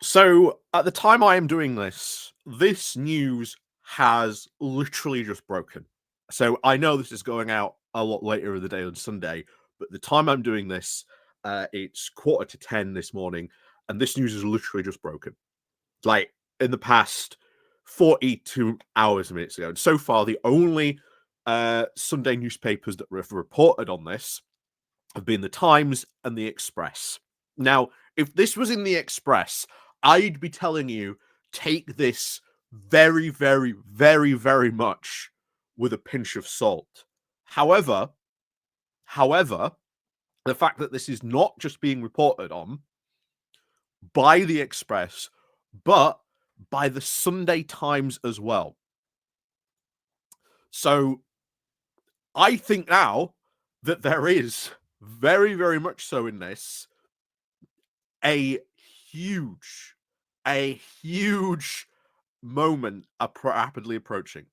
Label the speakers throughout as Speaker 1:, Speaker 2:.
Speaker 1: So at the time I am doing this, this news has literally just broken. So I know this is going out a lot later in the day on Sunday, but the time I'm doing this, it's 9:45 this morning, and this news is literally just broken. Like in the past 42 hours, minutes ago. And so far, the only Sunday newspapers that have reported on this have been the Times and the Express. Now, if this was in the Express, I'd be telling you take this very, very, very, very much with a pinch of salt. However, however, the fact that this is not just being reported on by the Express, but by the Sunday Times as well. So I think now that there is very, very much so in this a huge, a huge moment rapidly approaching.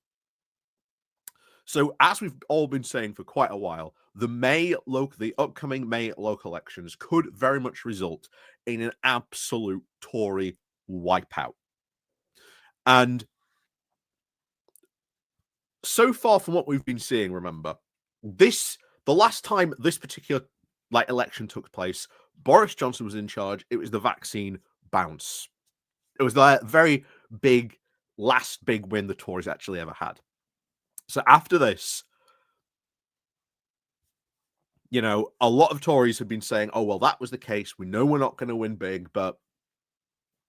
Speaker 1: So, as we've all been saying for quite a while, the upcoming May local elections could very much result in an absolute Tory wipeout. And so far from what we've been seeing, remember, the last time this particular election took place, Boris Johnson was in charge. It was the vaccine bounce. It was the very last big win the Tories actually ever had. So after this, a lot of Tories have been saying, oh, well, that was the case. We know we're not going to win big, but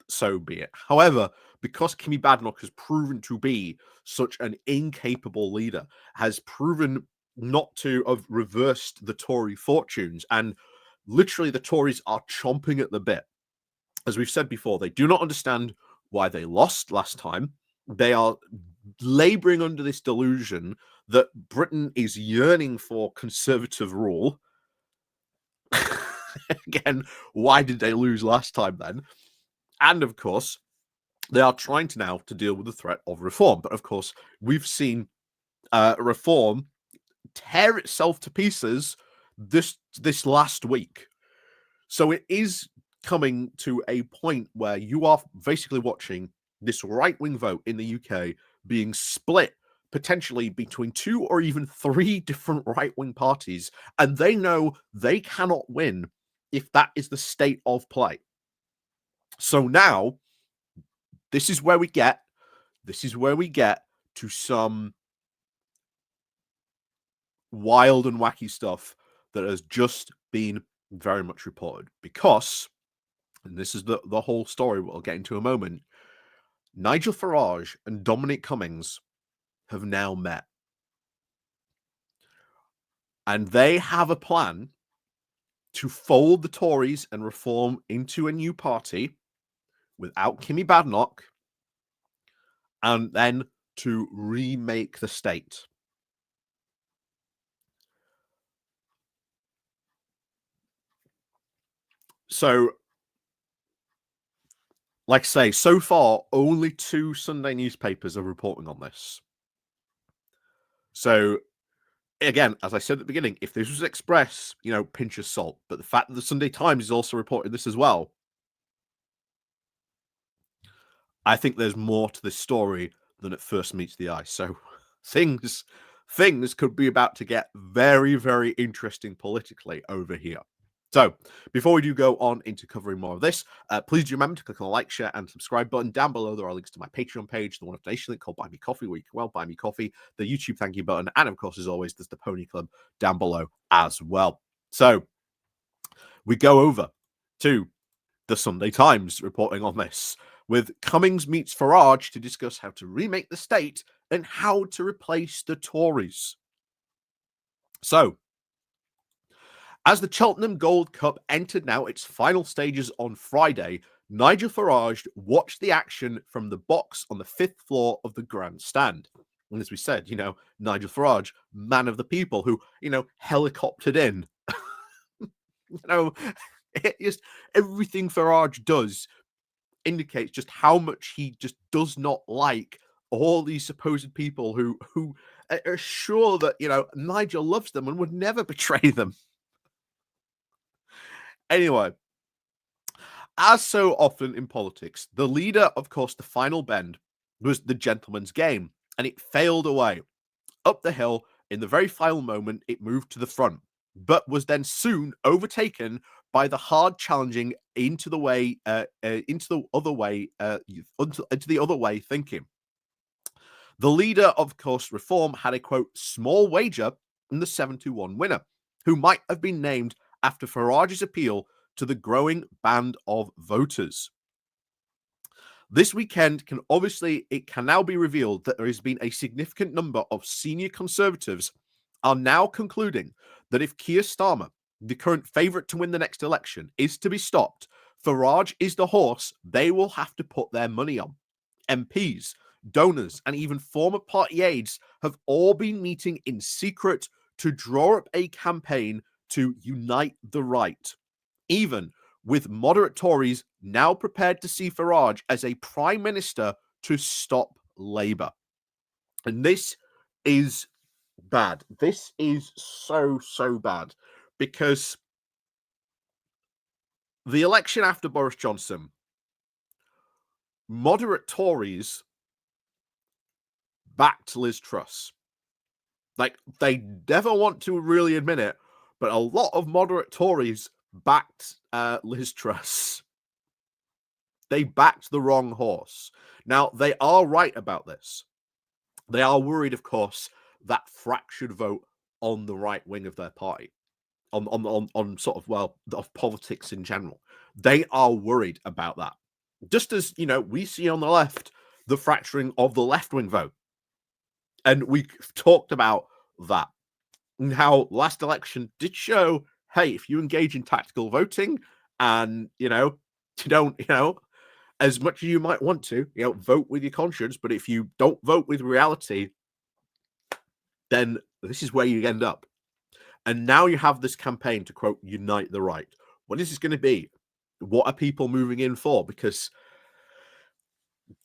Speaker 1: so be it. However, because Kimmy Badenoch has proven to be such an incapable leader, has proven not to have reversed the Tory fortunes, and literally the Tories are chomping at the bit. As we've said before, they do not understand why they lost last time. They are laboring under this delusion that Britain is yearning for conservative rule. Again, why did they lose last time then? And of course, they are trying to now to deal with the threat of reform. But of course, we've seen reform tear itself to pieces this last week. So it is coming to a point where you are basically watching this right-wing vote in the UK being split potentially between 2 or even 3 different right-wing parties, and they know they cannot win if that is the state of play. So now this is where we get to some wild and wacky stuff that has just been very much reported, because, and this is the whole story we'll get into in a moment, Nigel Farage and Dominic Cummings have now met. And they have a plan to fold the Tories and reform into a new party without Kimmy Badenoch, and then to remake the state. So, like I say, so far, only 2 Sunday newspapers are reporting on this. So, again, as I said at the beginning, if this was Express, pinch of salt. But the fact that the Sunday Times is also reporting this as well, I think there's more to this story than at first meets the eye. So things could be about to get very, very interesting politically over here. So before we do go on into covering more of this, please do remember to click on the like, share, and subscribe button. Down below, there are links to my Patreon page, the one-off donation link called Buy Me Coffee, where you can buy me coffee, the YouTube thank you button, and of course, as always, there's the Pony Club down below as well. So we go over to the Sunday Times reporting on this, with Cummings meets Farage to discuss how to remake the state and how to replace the Tories. So, as the Cheltenham Gold Cup entered now its final stages on Friday, Nigel Farage watched the action from the box on the 5th floor of the grandstand. And as we said, Nigel Farage, man of the people, who, helicoptered in. Just everything Farage does indicates just how much he just does not like all these supposed people who are sure that Nigel loves them and would never betray them. Anyway, As so often in politics, the leader, of course, the final bend, was the gentleman's game, and it failed away. Up the hill, in the very final moment, it moved to the front, but was then soon overtaken by the hard challenging into the way, into the other way, into the other way thinking. The leader of course Reform had a quote small wager in the 7-1 winner, who might have been named after Farage's appeal to the growing band of voters. This weekend it can now be revealed that there has been a significant number of senior Conservatives are now concluding that if Keir Starmer, the current favourite to win the next election, is to be stopped, Farage is the horse they will have to put their money on. MPs, donors, and even former party aides have all been meeting in secret to draw up a campaign to unite the right, even with moderate Tories now prepared to see Farage as a prime minister to stop Labour. And this is bad. This is so bad because the election after Boris Johnson, moderate Tories backed Liz Truss. Like, they never want to really admit it, but a lot of moderate Tories backed Liz Truss. They backed the wrong horse. Now, they are right about this. They are worried, of course, that fractured vote on the right wing of their party, on sort of, well, of politics in general. They are worried about that. Just as, we see on the left the fracturing of the left wing vote. And we talked about that and how last election did show, hey, if you engage in tactical voting and, you don't, as much as you might want to, vote with your conscience, but if you don't vote with reality, then this is where you end up. And now you have this campaign to, quote, unite the right. What is this going to be? What are people moving in for? Because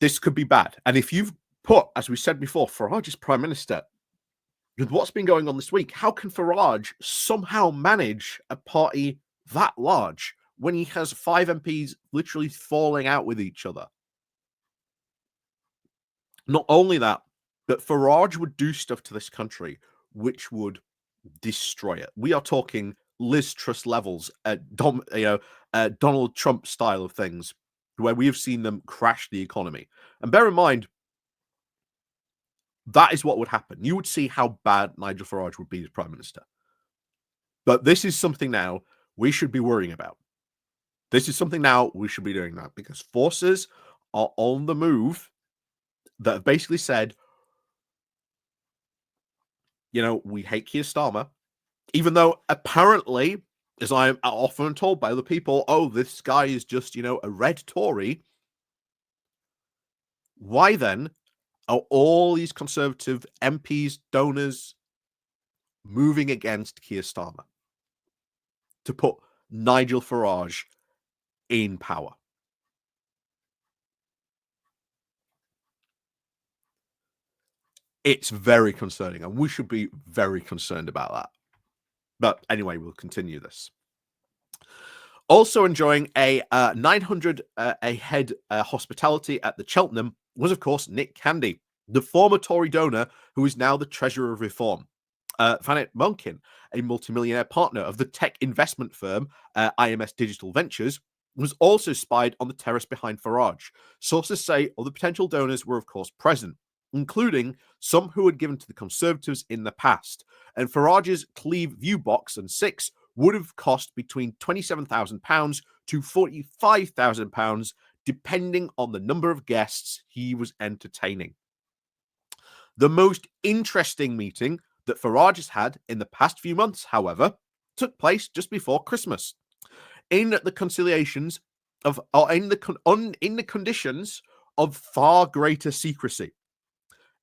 Speaker 1: this could be bad. And if you've put, as we said before, Farage is prime minister, with what's been going on this week, how can Farage somehow manage a party that large when he has 5 MPs literally falling out with each other? Not only that, but Farage would do stuff to this country which would destroy it. We are talking Liz Truss levels, Donald Trump style of things, where we have seen them crash the economy. And bear in mind, that is what would happen. You would see how bad Nigel Farage would be as prime minister. But this is something now we should be worrying about. This is something now we should be doing that because forces are on the move that have basically said, we hate Keir Starmer, even though apparently, as I am often told by other people, oh, this guy is just, a red Tory. Why then are all these Conservative MPs, donors moving against Keir Starmer to put Nigel Farage in power? It's very concerning, and we should be very concerned about that. But anyway, we'll continue this. Also enjoying a 900 a head hospitality at the Cheltenham was, of course, Nick Candy, the former Tory donor who is now the Treasurer of Reform. Fanet Monkin, a multimillionaire partner of the tech investment firm IMS Digital Ventures, was also spied on the terrace behind Farage. Sources say other potential donors were, of course, present, including some who had given to the Conservatives in the past. And Farage's Cleve View Box and 6 would have cost between £27,000 to £45,000, depending on the number of guests he was entertaining. The most interesting meeting that Farage has had in the past few months, however, took place just before Christmas, in the conciliations of, or in the conditions of far greater secrecy.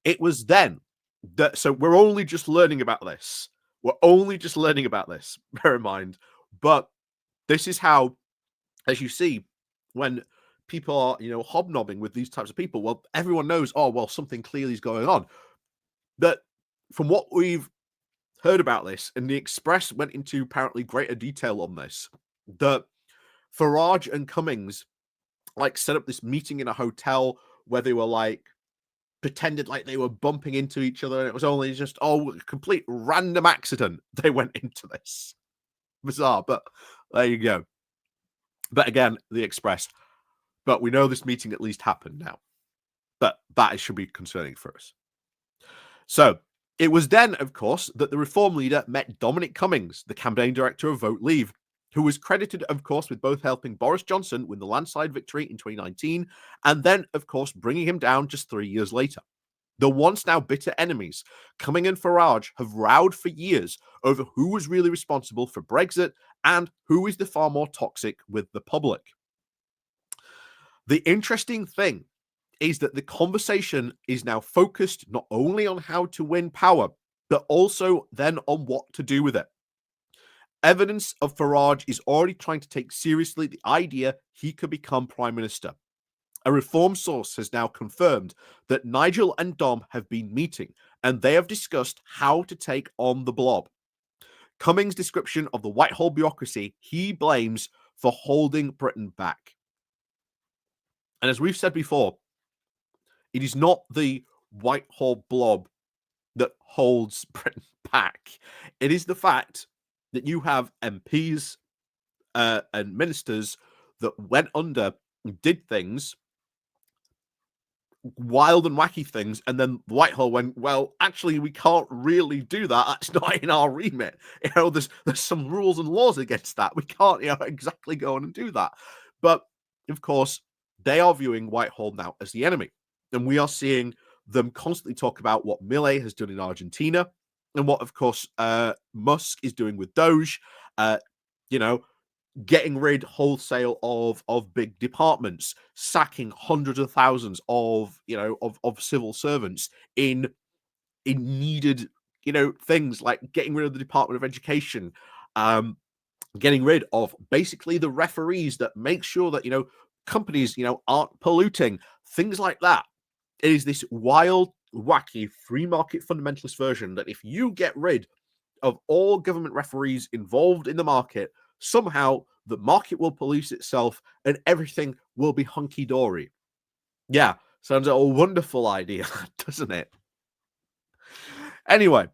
Speaker 1: It was then that, so we're only just learning about this. Bear in mind. But this is how, as you see, when people are, hobnobbing with these types of people, well, everyone knows, oh, well, something clearly is going on. But from what we've heard about this, and the Express went into apparently greater detail on this, that Farage and Cummings like set up this meeting in a hotel where they were like pretended like they were bumping into each other, and it was only just a complete random accident they went into this. Bizarre, but there you go. But again, the Express. But we know this meeting at least happened now. But that should be concerning for us. So it was then, of course, that the Reform leader met Dominic Cummings, the campaign director of Vote Leave, who was credited, of course, with both helping Boris Johnson win the landslide victory in 2019 and then, of course, bringing him down just 3 years later. The once now bitter enemies, Cummings and Farage, have rowed for years over who was really responsible for Brexit and who is the far more toxic with the public. The interesting thing is that the conversation is now focused not only on how to win power, but also then on what to do with it. Evidence of Farage is already trying to take seriously the idea he could become Prime Minister. A Reform source has now confirmed that Nigel and Dom have been meeting and they have discussed how to take on the blob. Cummings' description of the Whitehall bureaucracy he blames for holding Britain back. And as we've said before, it is not the Whitehall blob that holds Britain back. It is the fact that you have MPs and ministers that went under, did things, wild and wacky things, and then Whitehall went, well, actually, we can't really do that. That's not in our remit. There's some rules and laws against that. We can't, exactly go on and do that. But of course, they are viewing Whitehall now as the enemy. And we are seeing them constantly talk about what Milei has done in Argentina and what, of course, Musk is doing with Doge, getting rid wholesale of big departments, sacking hundreds of thousands of civil servants in needed things like getting rid of the Department of Education, getting rid of basically the referees that make sure that companies aren't polluting, things like that. It is this wild, wacky, free market fundamentalist version that if you get rid of all government referees involved in the market, somehow the market will police itself and everything will be hunky-dory. Yeah, sounds like a wonderful idea, doesn't it? Anyway,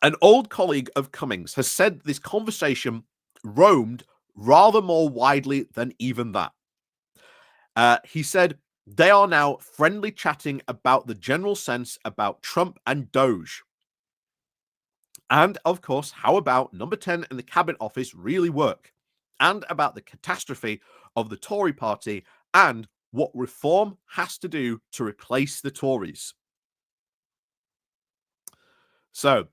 Speaker 1: an old colleague of Cummings has said this conversation roamed rather more widely than even that. He said, they are now friendly chatting about the general sense about Trump and Doge. And, of course, how about number 10 in the Cabinet Office really work? And about the catastrophe of the Tory party and what reform has to do to replace the Tories. So,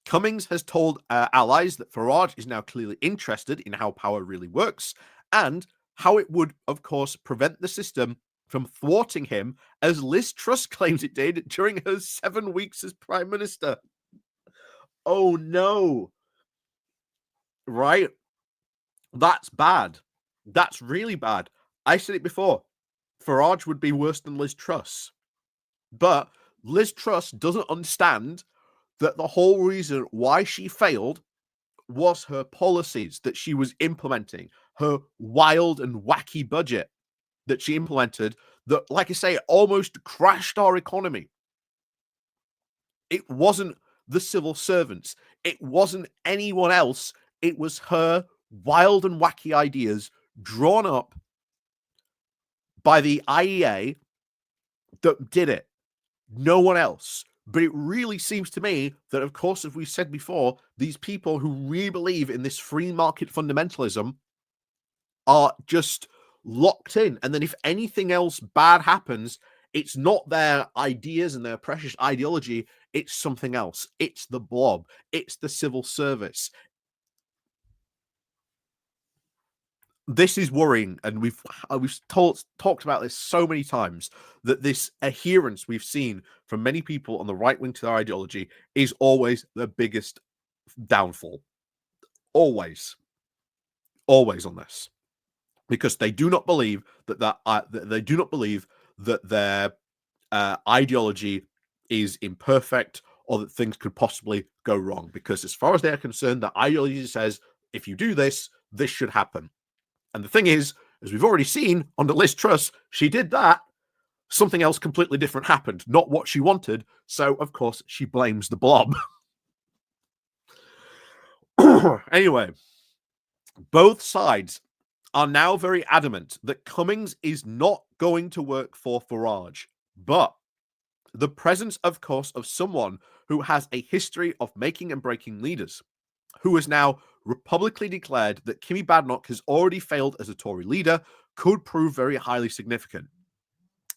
Speaker 1: Cummings has told allies that Farage is now clearly interested in how power really works and how it would, of course, prevent the system from thwarting him, as Liz Truss claims it did during her 7 weeks as Prime Minister. Oh no. Right? That's bad. That's really bad. I said it before. Farage would be worse than Liz Truss. But Liz Truss doesn't understand that the whole reason why she failed was her policies that she was implementing, her wild and wacky budget that she implemented that, like I say, almost crashed our economy. It wasn't the civil servants. It wasn't anyone else. It was her wild and wacky ideas drawn up by the IEA that did it. No one else. But it really seems to me that, of course, as we've said before, these people who really believe in this free market fundamentalism are just locked in. And then if anything else bad happens, it's not their ideas and their precious ideology. It's something else. It's the blob. It's the civil service. This is worrying, and we've talked about this so many times, that this adherence we've seen from many people on the right wing to their ideology is always the biggest downfall. Always on this, because they do not believe that they do not believe that their ideology is imperfect or that things could possibly go wrong. Because as far as they're concerned, the ideology says if you do this, this should happen. And the thing is, as we've already seen under Liz Truss, she did that. Something else completely different happened, not what she wanted. So, of course, she blames the blob. Anyway, both sides are now very adamant that Cummings is not going to work for Farage, but the presence, of course, of someone who has a history of making and breaking leaders, who has now publicly declared that Kimmy Badenoch has already failed as a Tory leader, could prove very highly significant.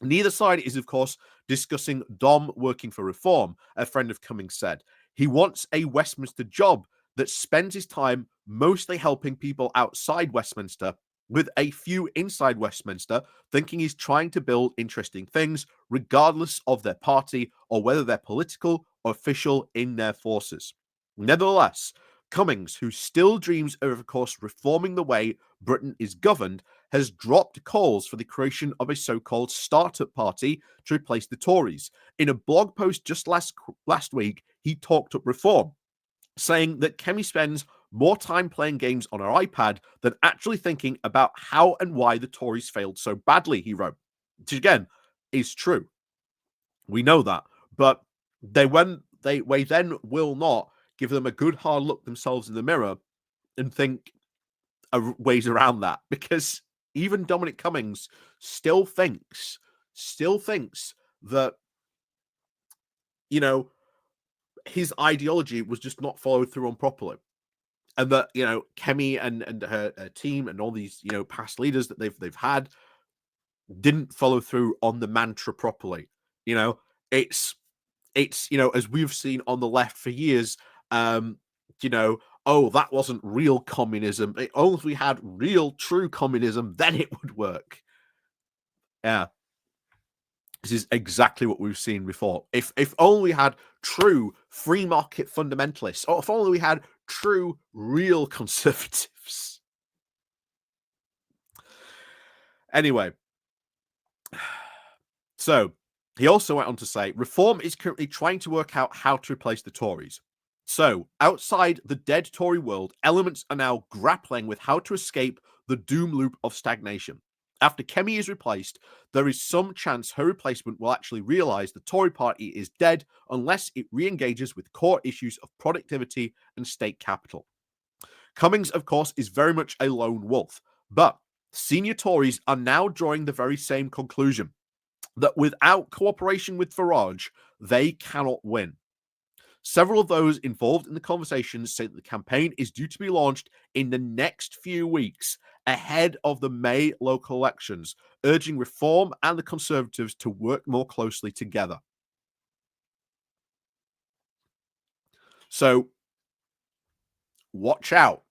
Speaker 1: Neither side is, of course, discussing Dom working for reform, a friend of Cummings said. He wants a Westminster job that spends his time mostly helping people outside Westminster, with a few inside Westminster, thinking he's trying to build interesting things, regardless of their party or whether they're political or official in their forces. Nevertheless, Cummings, who still dreams of course, reforming the way Britain is governed, has dropped calls for the creation of a so-called startup party to replace the Tories. In a blog post just last week, he talked up reform, saying that Kemi spends more time playing games on her iPad than actually thinking about how and why the Tories failed so badly, he wrote. Which again is true. We know that. But they then will not give them a good hard look themselves in the mirror and think of ways around that, because even Dominic Cummings still thinks that, you know, his ideology was just not followed through on properly, and that, you know, Kemi and her team and all these, you know, past leaders that they've had didn't follow through on the mantra properly. You know, it's you know, as we've seen on the left for years, you know, oh, that wasn't real communism. Only if we had real, true communism, then it would work. Yeah. This is exactly what we've seen before. If only we had true free market fundamentalists, or if only we had true, real conservatives. Anyway, so he also went on to say, reform is currently trying to work out how to replace the Tories. So, outside the dead Tory world, elements are now grappling with how to escape the doom loop of stagnation. After Kemi is replaced, there is some chance her replacement will actually realise the Tory party is dead unless it re-engages with core issues of productivity and state capital. Cummings, of course, is very much a lone wolf, but senior Tories are now drawing the very same conclusion, that without cooperation with Farage, they cannot win. Several of those involved in the conversations say that the campaign is due to be launched in the next few weeks ahead of the May local elections, urging Reform and the Conservatives to work more closely together. So, watch out.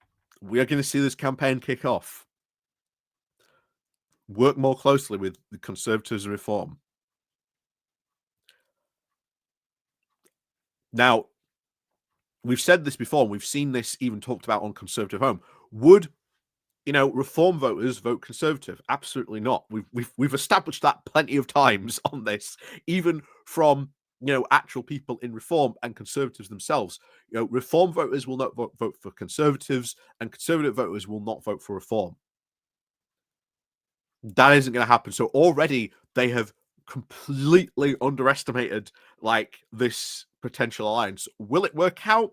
Speaker 1: We are going to see this campaign kick off. Work more closely with the Conservatives and Reform. Now, we've said this before, and we've seen this even talked about on Conservative Home. Would, you know, Reform voters vote Conservative? Absolutely not. We've established that plenty of times on this, even from, you know, actual people in Reform and Conservatives themselves. You know, Reform voters will not vote for Conservatives, and Conservative voters will not vote for Reform. That isn't going to happen. So already they have completely underestimated like this potential alliance. Will it work out?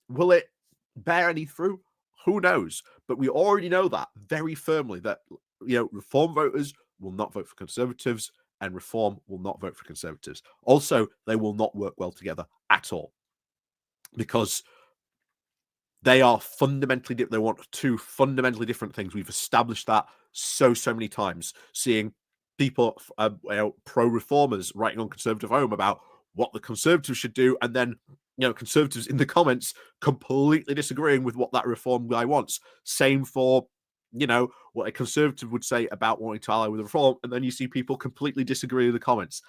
Speaker 1: Will it bear any fruit? Who knows? But we already know that very firmly, that, you know, Reform voters will not vote for Conservatives and Reform will not vote for Conservatives. Also, they will not work well together at all, because they are fundamentally different. They want two fundamentally different things. We've established that so many times, seeing people, you know, pro-reformers writing on Conservative Home about what the Conservatives should do, and then, you know, Conservatives in the comments completely disagreeing with what that Reform guy wants. Same for, you know, what a Conservative would say about wanting to ally with Reform, and then you see people completely disagree in the comments.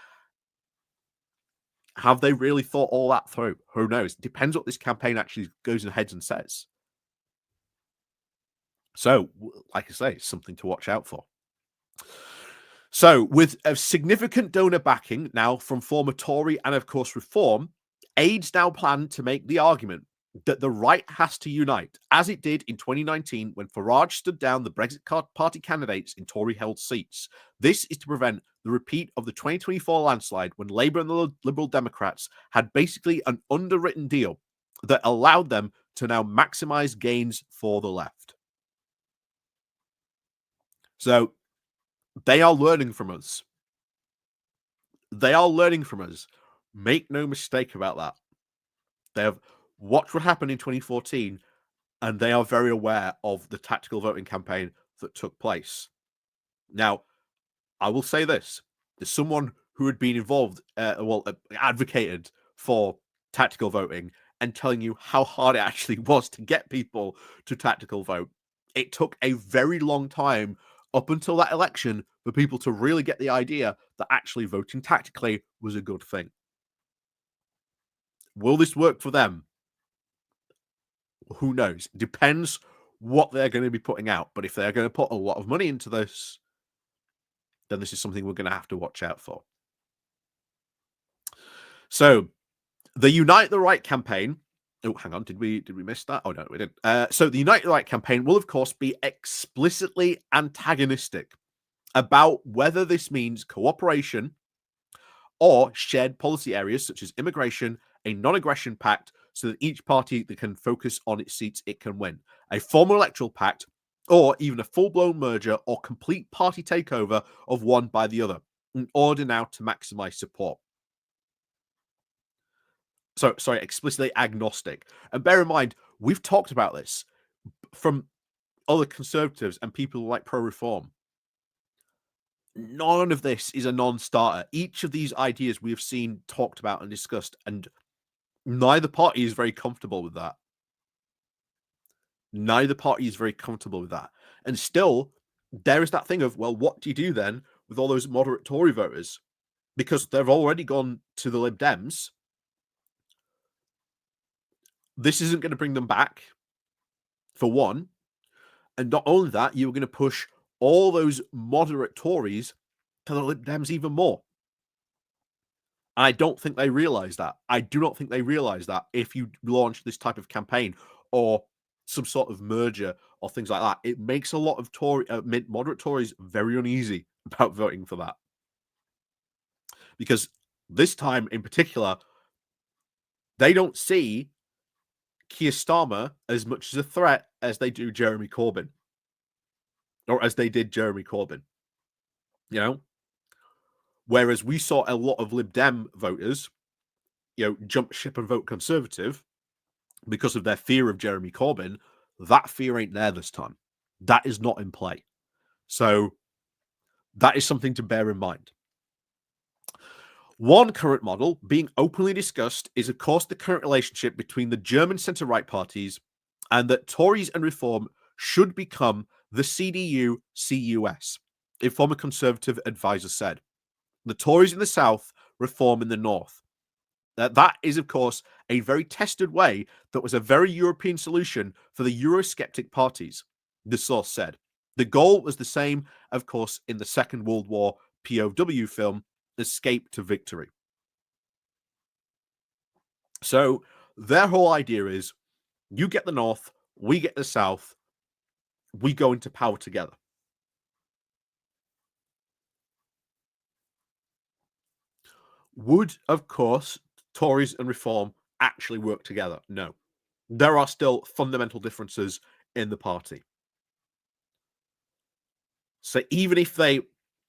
Speaker 1: Have they really thought all that through? Who knows? Depends what this campaign actually goes ahead and says. So, like I say, something to watch out for. So, with a significant donor backing now from former Tory and, of course, Reform, aides now plan to make the argument that the right has to unite, as it did in 2019 when Farage stood down the Brexit Party candidates in Tory-held seats. This is to prevent the repeat of the 2024 landslide when Labour and the Liberal Democrats had basically an underwritten deal that allowed them to now maximise gains for the left. So they are learning from us. They are learning from us. Make no mistake about that. They have watched what happened in 2014, and they are very aware of the tactical voting campaign that took place. Now, I will say this: as someone who had been involved, advocated for tactical voting and telling you how hard it actually was to get people to tactical vote, it took a very long time up until that election for people to really get the idea that actually voting tactically was a good thing. Will this work for them? Who knows? Depends what they're going to be putting out. But if they're going to put a lot of money into this, then this is something we're going to have to watch out for. So the Unite the Right campaign. Oh, hang on. Did we miss that? Oh no, we didn't. So the Unite the Right campaign will, of course, be explicitly antagonistic about whether this means cooperation or shared policy areas such as immigration, a non-aggression pact, so that each party that can focus on its seats it can win, a formal electoral pact, or even a full-blown merger or complete party takeover of one by the other, in order now to maximize support. So, sorry, explicitly agnostic. And bear in mind, we've talked about this from other conservatives and people like pro-reform. None of this is a non-starter. Each of these ideas we have seen talked about and discussed, and neither party is very comfortable with that. Neither party is very comfortable with that. And still, there is that thing of, well, what do you do then with all those moderate Tory voters? Because they've already gone to the Lib Dems. This isn't going to bring them back, for one. And not only that, you're going to push all those moderate Tories to the Lib Dems even more. I don't think they realize that. I do not think they realize that if you launch this type of campaign or some sort of merger or things like that, it makes a lot of moderate Tories very uneasy about voting for that. Because this time in particular, they don't see Keir Starmer as much as a threat as they do Jeremy Corbyn. Or as they did Jeremy Corbyn. You know? Whereas we saw a lot of Lib Dem voters, jump ship and vote Conservative because of their fear of Jeremy Corbyn. That fear ain't there this time. That is not in play. So that is something to bear in mind. One current model being openly discussed is, of course, the current relationship between the German centre-right parties, and that Tories and Reform should become the CDU-CUS, a former Conservative advisor said. The Tories in the south, Reform in the north. That is, of course, a very tested way that was a very European solution for the Eurosceptic parties, the source said. The goal was the same, of course, in the Second World War POW film, Escape to Victory. So their whole idea is, you get the north, we get the south, we go into power together. Would, of course, Tories and Reform actually work together? No. There are still fundamental differences in the party. So even if they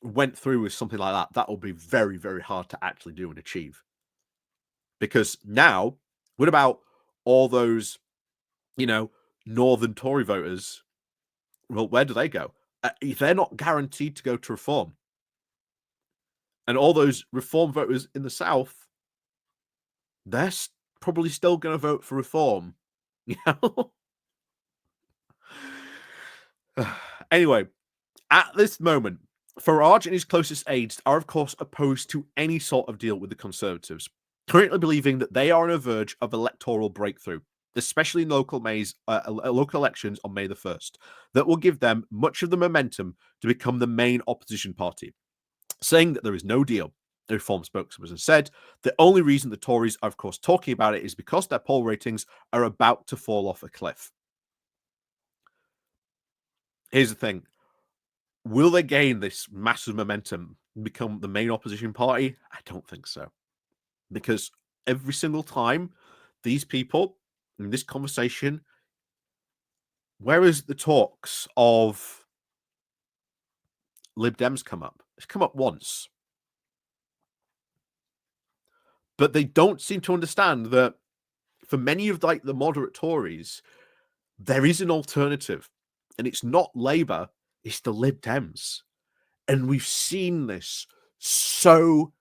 Speaker 1: went through with something like that, that will be very, very hard to actually do and achieve. Because now, what about all those, Northern Tory voters? Well, where do they go? They're not guaranteed to go to Reform. And all those Reform voters in the South, they're probably still going to vote for Reform. Anyway, at this moment, Farage and his closest aides are, of course, opposed to any sort of deal with the Conservatives, currently believing that they are on the verge of electoral breakthrough, especially in local elections on May the 1st, that will give them much of the momentum to become the main opposition party, saying that there is no deal. a Reform spokesperson said, the only reason the Tories are, of course, talking about it is because their poll ratings are about to fall off a cliff. Here's the thing. Will they gain this massive momentum and become the main opposition party? I don't think so. Because every single time these people in this conversation, where is the talks of Lib Dems come up? It's come up once. But they don't seem to understand that for many of like the moderate Tories, there is an alternative. And it's not Labour, it's the Lib Dems. And we've seen this so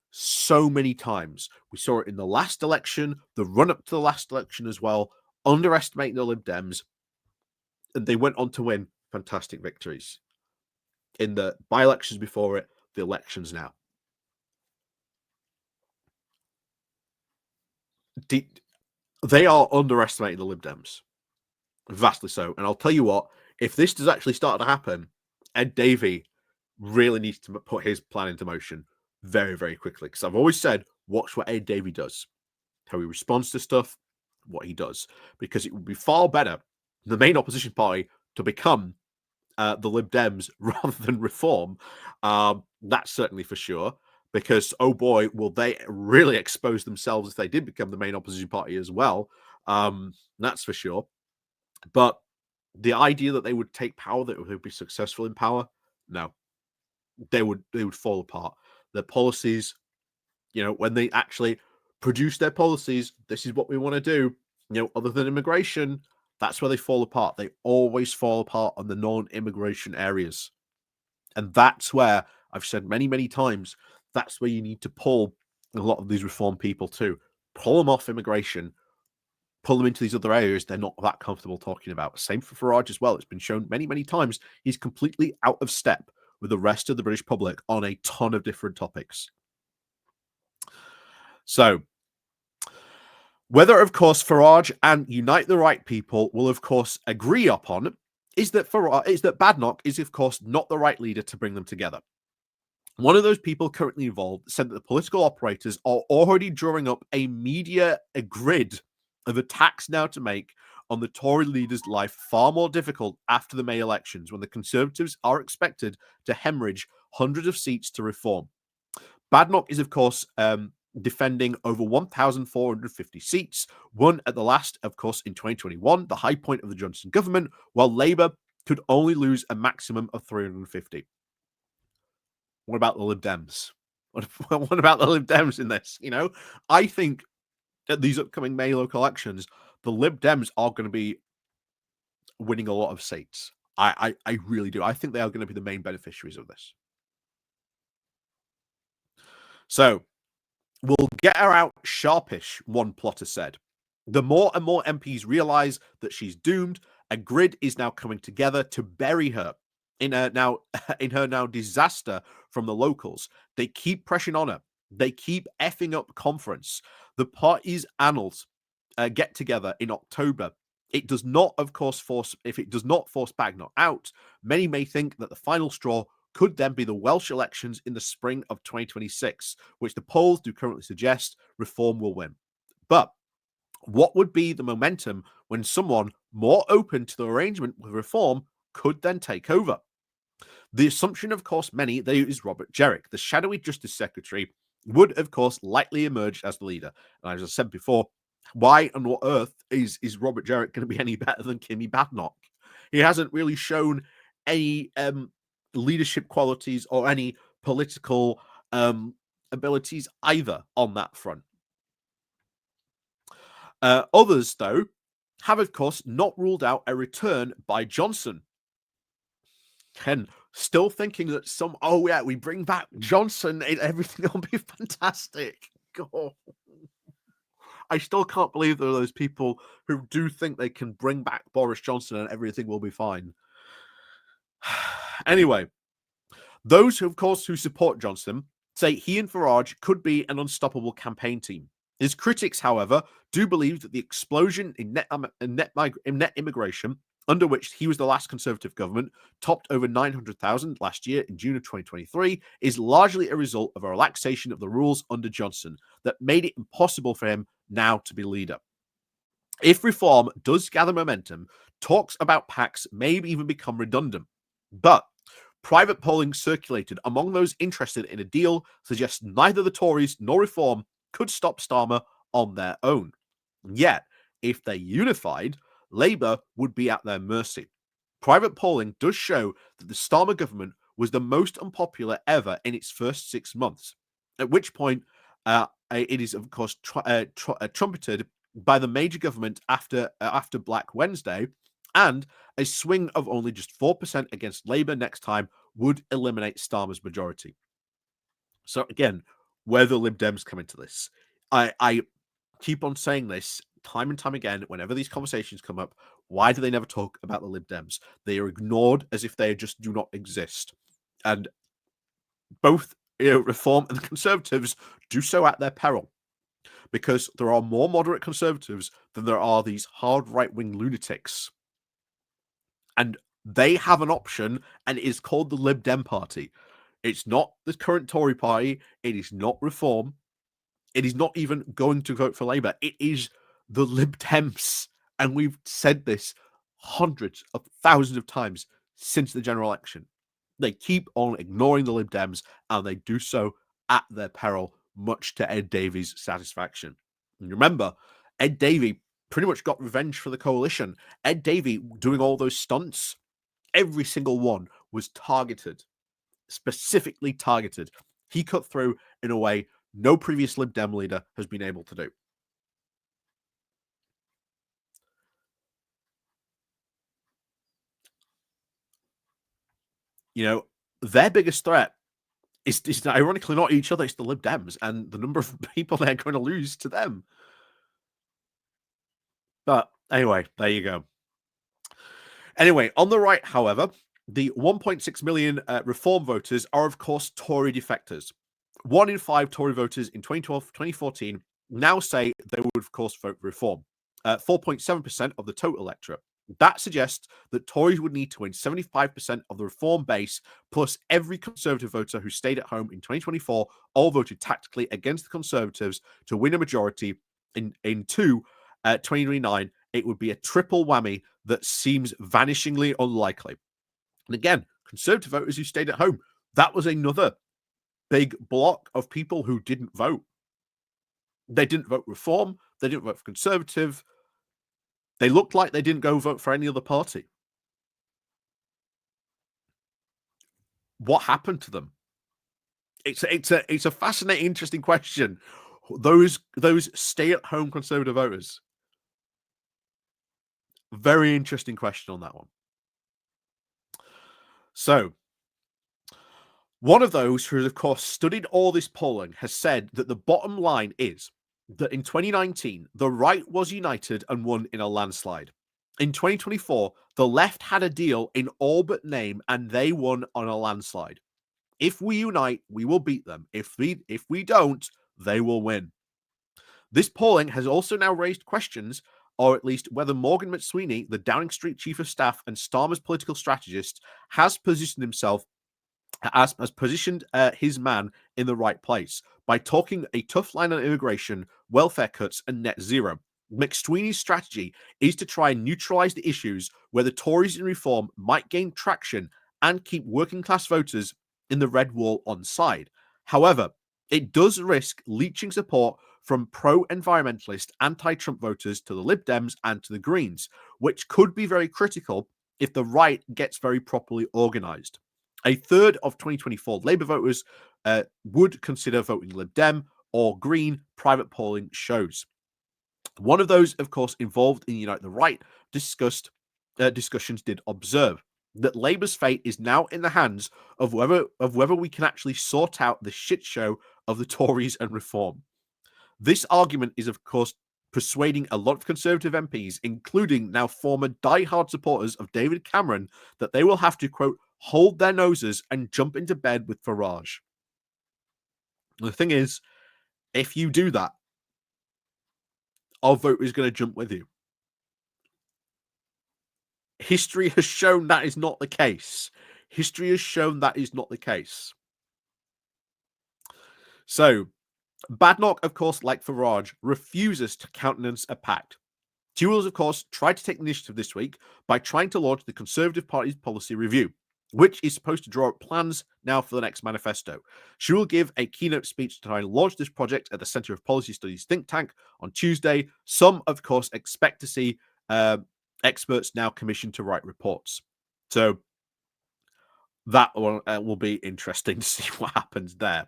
Speaker 1: many times. We saw it in the last election, the run up to the last election as well, underestimating the Lib Dems. And they went on to win fantastic victories in the by-elections before it, the elections now. They are underestimating the Lib Dems. Vastly so. And I'll tell you what, if this does actually start to happen, Ed Davey really needs to put his plan into motion very, very quickly. Because I've always said, watch what Ed Davey does, how he responds to stuff, what he does. Because it would be far better, the main opposition party, to become the Lib Dems rather than Reform. That's certainly for sure. Because, oh boy, will they really expose themselves if they did become the main opposition party as well. That's for sure. But the idea that they would take power, that they would be successful in power, no. They would fall apart. Their policies, when they actually produce their policies, this is what we want to do, other than immigration, that's where they fall apart. They always fall apart on the non-immigration areas. And that's where I've said many, many times, that's where you need to pull a lot of these Reform people too. Pull them off immigration, pull them into these other areas they're not that comfortable talking about. Same for Farage as well. It's been shown many, many times he's completely out of step with the rest of the British public on a ton of different topics. So, whether, of course, Farage and Unite the Right people will, of course, agree upon is that Badenoch is, of course, not the right leader to bring them together. One of those people currently involved said that the political operators are already drawing up a grid of attacks now to make on the Tory leader's life far more difficult after the May elections, when the Conservatives are expected to hemorrhage hundreds of seats to Reform. Badenoch is, of course, defending over 1,450 seats, won at the last, of course, in 2021, the high point of the Johnson government, while Labour could only lose a maximum of 350. What about the Lib Dems? What about the Lib Dems in this? I think at these upcoming May local elections, the Lib Dems are going to be winning a lot of seats. I really do. I think they are going to be the main beneficiaries of this. So, we'll get her out sharpish, one plotter said. The more and more MPs realise that she's doomed, a grid is now coming together to bury her in her now disaster from the locals. They keep pressing on her. They keep effing up conference. The party's annals get together in October. It does not, of course, force Badenoch out. Many may think that the final straw could then be the Welsh elections in the spring of 2026, which the polls do currently suggest Reform will win. But what would be the momentum when someone more open to the arrangement with Reform could then take over? The assumption, of course, many, that it is Robert Jerrick, the shadowy Justice Secretary, would, of course, likely emerge as the leader. And as I said before, why on what earth is Robert Jerrick going to be any better than Kimmy Badenoch? He hasn't really shown any leadership qualities or any political abilities either on that front. Others, though, have, of course, not ruled out a return by Johnson. And still thinking that we bring back Johnson and everything will be fantastic. God. I still can't believe there are those people who do think they can bring back Boris Johnson and everything will be fine. Anyway, those who, of course, who support Johnson say he and Farage could be an unstoppable campaign team. His critics, however, do believe that the explosion in net immigration under which he was the last Conservative government, topped over 900,000 last year in June of 2023, is largely a result of a relaxation of the rules under Johnson that made it impossible for him now to be leader. If reform does gather momentum, talks about pacts may even become redundant. But private polling circulated among those interested in a deal suggests neither the Tories nor reform could stop Starmer on their own. Yet, if they unified, Labour would be at their mercy. Private polling does show that the Starmer government was the most unpopular ever in its first 6 months, at which point it is, of course, trumpeted by the major government after Black Wednesday, and a swing of only just 4% against Labour next time would eliminate Starmer's majority. So again, where the Lib Dems come into this, I keep on saying this time and time again whenever these conversations come up. Why do they never talk about the Lib Dems? They are ignored as if they just do not exist. And both Reform and the Conservatives do so at their peril, because there are more moderate Conservatives than there are these hard right-wing lunatics. And they have an option, and it is called the Lib Dem Party. It's not the current Tory party. It is not Reform. It is not even going to vote for Labour. It is the Lib Dems. And we've said this hundreds of thousands of times since the general election. They keep on ignoring the Lib Dems, and they do so at their peril, much to Ed Davey's satisfaction. And remember, Ed Davey pretty much got revenge for the coalition. Ed Davey doing all those stunts, every single one was targeted, specifically targeted. He cut through in a way no previous Lib Dem leader has been able to do. You know, their biggest threat is ironically not each other, it's the Lib Dems and the number of people they're going to lose to them. But anyway, there you go. Anyway, on the right, however, the 1.6 million Reform voters are, of course, Tory defectors. 1 in 5 Tory voters in 2012, 2014 now say they would, of course, vote Reform. 4.7% of the total electorate. That suggests that Tories would need to win 75% of the Reform base, plus every Conservative voter who stayed at home in 2024 all voted tactically against the Conservatives to win a majority in 2029. It would be a triple whammy that seems vanishingly unlikely. And again, Conservative voters who stayed at home, that was another big block of people who didn't vote. They didn't vote Reform. They didn't vote for Conservative. They looked like they didn't go vote for any other party. What happened to them? It's a fascinating, interesting question. Those stay-at-home Conservative voters. Very interesting question on that one. So, one of those who has, of course, studied all this polling has said that the bottom line is that in 2019, the right was united and won in a landslide. In 2024, the left had a deal in all but name, and they won on a landslide. If we unite, we will beat them. If we don't, they will win. This polling has also now raised questions, or at least whether Morgan McSweeney, the Downing Street chief of staff and Starmer's political strategist, has positioned himself has positioned his man in the right place by talking a tough line on immigration, welfare cuts, and net zero. McSweeney's strategy is to try and neutralize the issues where the Tories in Reform might gain traction and keep working class voters in the red wall on side. However, it does risk leaching support from pro-environmentalist, anti-Trump voters to the Lib Dems and to the Greens, which could be very critical if the right gets very properly organized. A third of 2024 Labour voters would consider voting Lib Dem or Green, private polling shows. One of those, of course, involved in Unite the Right discussions did observe that Labour's fate is now in the hands of whether we can actually sort out the shit show of the Tories and Reform. This argument is, of course, persuading a lot of Conservative MPs, including now former diehard supporters of David Cameron, that they will have to, quote, hold their noses and jump into bed with Farage. The thing is, if you do that, our vote is going to jump with you. History has shown that is not the case. History has shown that is not the case. So, Badnoch, of course, like Farage, refuses to countenance a pact. Tories, of course, tried to take the initiative this week by trying to launch the Conservative Party's policy review, which is supposed to draw up plans now for the next manifesto. She will give a keynote speech to try and launch this project at the Centre of Policy Studies think tank on Tuesday. Some, of course, expect to see experts now commissioned to write reports. So that will be interesting to see what happens there.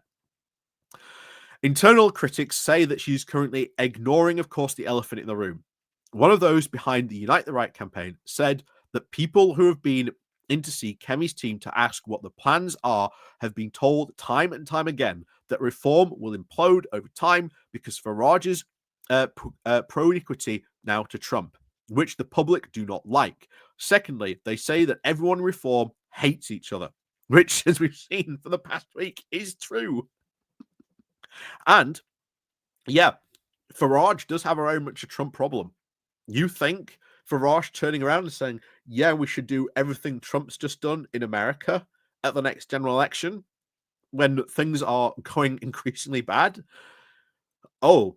Speaker 1: Internal critics say that she's currently ignoring, of course, the elephant in the room. One of those behind the Unite the Right campaign said that people who have been in to see Kemi's team to ask what the plans are have been told time and time again that reform will implode over time because Farage's pro-equity now to Trump, which the public do not like. Secondly, they say that everyone in reform hates each other, which, as we've seen for the past week, is true. And yeah, Farage does have very much a Trump problem. You think Farage turning around and saying, yeah, we should do everything Trump's just done in America at the next general election when things are going increasingly bad? Oh,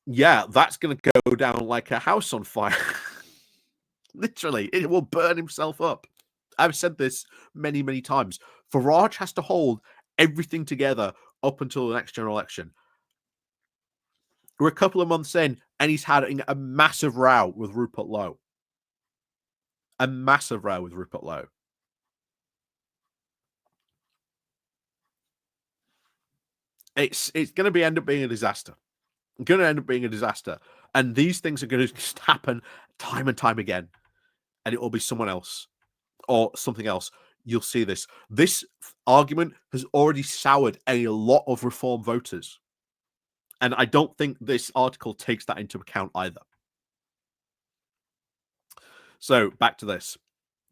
Speaker 1: yeah, that's going to go down like a house on fire. Literally, it will burn himself up. I've said this many, many times. Farage has to hold everything together up until the next general election. We're a couple of months in, and he's having a massive row with Rupert Lowe. A massive row with Rupert Lowe. It's going to end up being a disaster. Going to end up being a disaster, and these things are going to just happen time and time again, and it will be someone else or something else. You'll see this. This argument has already soured a lot of reform voters, and I don't think this article takes that into account either. So back to this.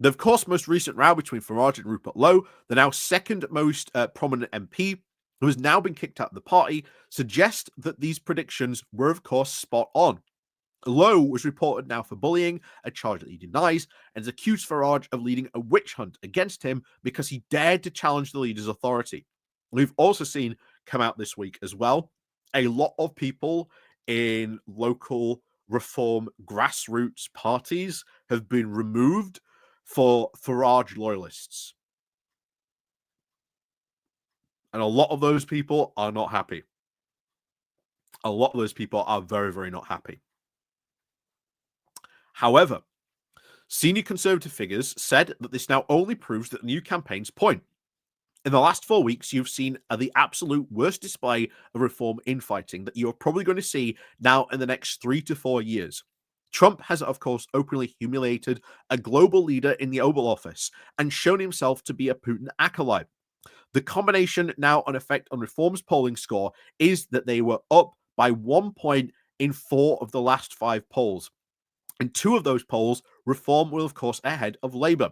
Speaker 1: The, of course, most recent row between Farage and Rupert Lowe, the now second most prominent MP, who has now been kicked out of the party, suggests that these predictions were, of course, spot on. Lowe was reported now for bullying, a charge that he denies, and has accused Farage of leading a witch hunt against him because he dared to challenge the leader's authority. We've also seen come out this week as well, a lot of people in local reform grassroots parties have been removed for Farage loyalists. And a lot of those people are not happy. A lot of those people are very, very not happy. However, senior Conservative figures said that this now only proves that the new campaign's point. In the last 4 weeks, you've seen the absolute worst display of reform infighting that you're probably going to see now in the next 3 to 4 years. Trump has, of course, openly humiliated a global leader in the Oval Office and shown himself to be a Putin acolyte. The combination now on effect on Reform's polling score is that they were up by 1 point in 4 of the last 5 polls. In 2 of those polls, Reform will, of course, ahead of Labour.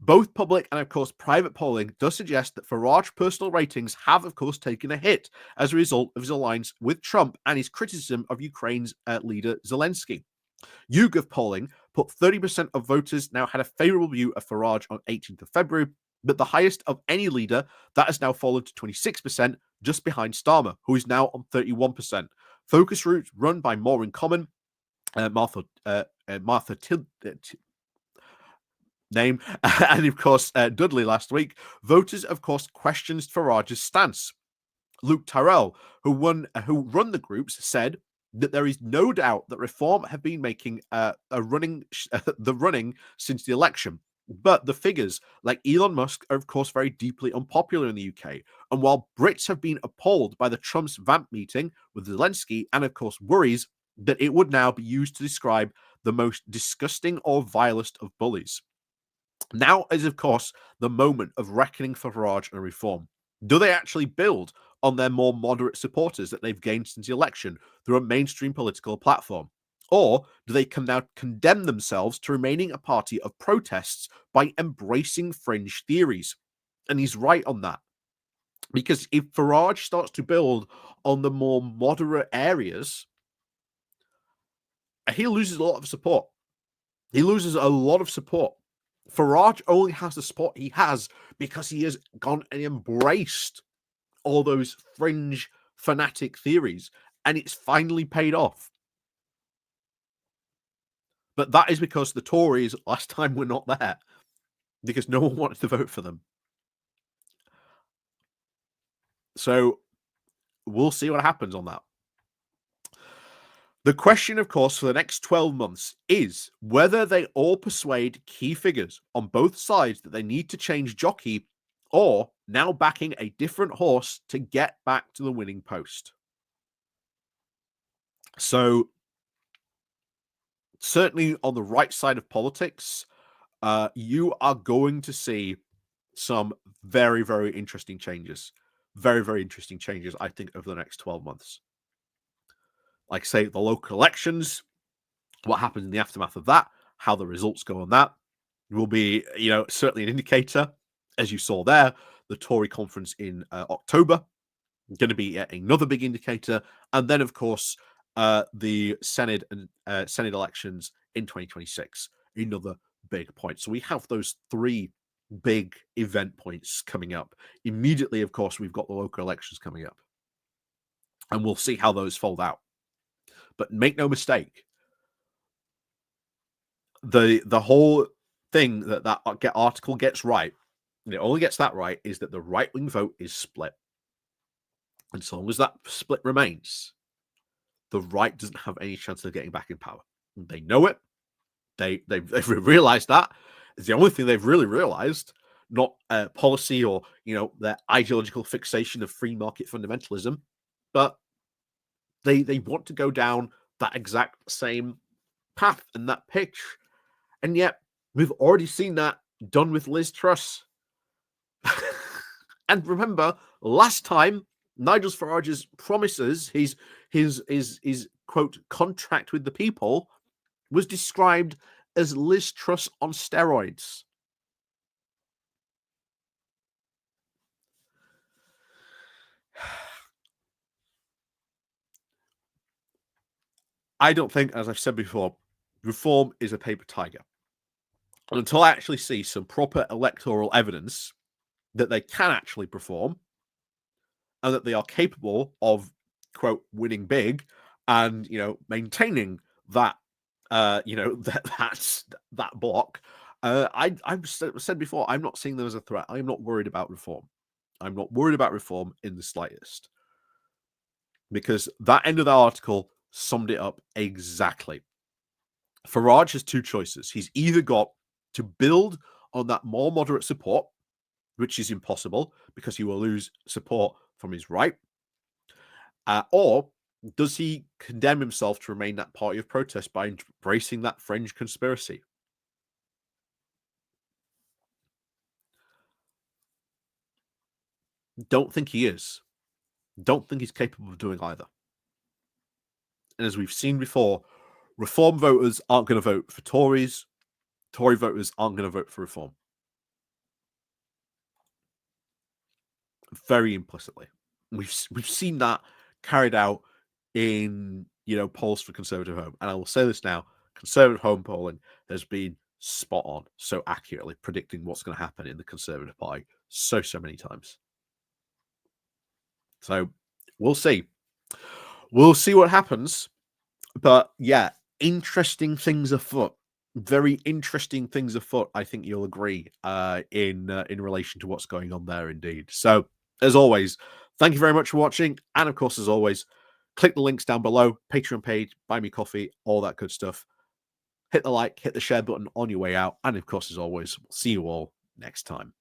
Speaker 1: Both public and, of course, private polling does suggest that Farage's personal ratings have, of course, taken a hit as a result of his alliance with Trump and his criticism of Ukraine's leader Zelensky. YouGov polling put 30% of voters now had a favourable view of Farage on 18th of February, but the highest of any leader, that has now fallen to 26%, just behind Starmer, who is now on 31%. Focus groups run by More in Common, Martha name, and of course Dudley last week, voters, of course, questioned Farage's stance. Luke Tyrrell, who run the groups, said that there is no doubt that Reform have been making the running since the election. But the figures, like Elon Musk, are of course very deeply unpopular in the UK. And while Brits have been appalled by the Trump's vamp meeting with Zelensky, and of course worries that it would now be used to describe the most disgusting or vilest of bullies. Now is, of course, the moment of reckoning for Farage and Reform. Do they actually build on their more moderate supporters that they've gained since the election through a mainstream political platform? Or do they now condemn themselves to remaining a party of protests by embracing fringe theories? And he's right on that. Because if Farage starts to build on the more moderate areas, he loses a lot of support. He loses a lot of support. Farage only has the support he has because he has gone and embraced all those fringe fanatic theories, and it's finally paid off. But that is because the Tories last time were not there because no one wanted to vote for them. So we'll see what happens on that. The question, of course, for the next 12 months is whether they all persuade key figures on both sides that they need to change jockey or now backing a different horse to get back to the winning post. So certainly on the right side of politics, you are going to see some very, very interesting changes. Very, very interesting changes, I think, over the next 12 months. Like, say, the local elections, what happens in the aftermath of that, how the results go on that will be, certainly an indicator. As you saw there, the Tory conference in October, going to be yet another big indicator. And then, of course, the Senate and Senate elections in 2026, another big point. So we have those three big event points coming up. Immediately, of course, we've got the local elections coming up. And we'll see how those fold out. But make no mistake, the whole thing that article gets right, and it only gets that right, is that the right-wing vote is split. And so long as that split remains, the right doesn't have any chance of getting back in power. They know it. They've realized that. It's the only thing they've really realized, not policy or their ideological fixation of free market fundamentalism, but they want to go down that exact same path and that pitch. And yet we've already seen that done with Liz Truss. And remember, last time Nigel Farage's promises, his quote contract with the people, was described as Liz Truss on steroids. I don't think, as I've said before, reform is a paper tiger. And until I actually see some proper electoral evidence that they can actually perform and that they are capable of, quote, winning big and, maintaining that, that block, I've said before, I'm not seeing them as a threat. I'm not worried about reform. I'm not worried about reform in the slightest. Because that end of the article summed it up exactly. Farage has two choices. He's either got to build on that more moderate support, which is impossible because he will lose support from his right, or does he condemn himself to remain that party of protest by embracing that fringe conspiracy? Don't think he is. Don't think he's capable of doing either. And as we've seen before, reform voters aren't going to vote for Tories. Tory voters aren't going to vote for reform. Very implicitly. We've seen that carried out in polls for Conservative Home. And I will say this now, Conservative Home polling has been spot on, so accurately predicting what's going to happen in the Conservative Party so many times. So we'll see. We'll see what happens. But yeah, interesting things afoot. Very interesting things afoot. I think you'll agree in relation to what's going on there indeed. So as always, thank you very much for watching. And of course, as always, click the links down below, Patreon page, buy me coffee, all that good stuff. Hit the like, hit the share button on your way out. And of course, as always, we'll see you all next time.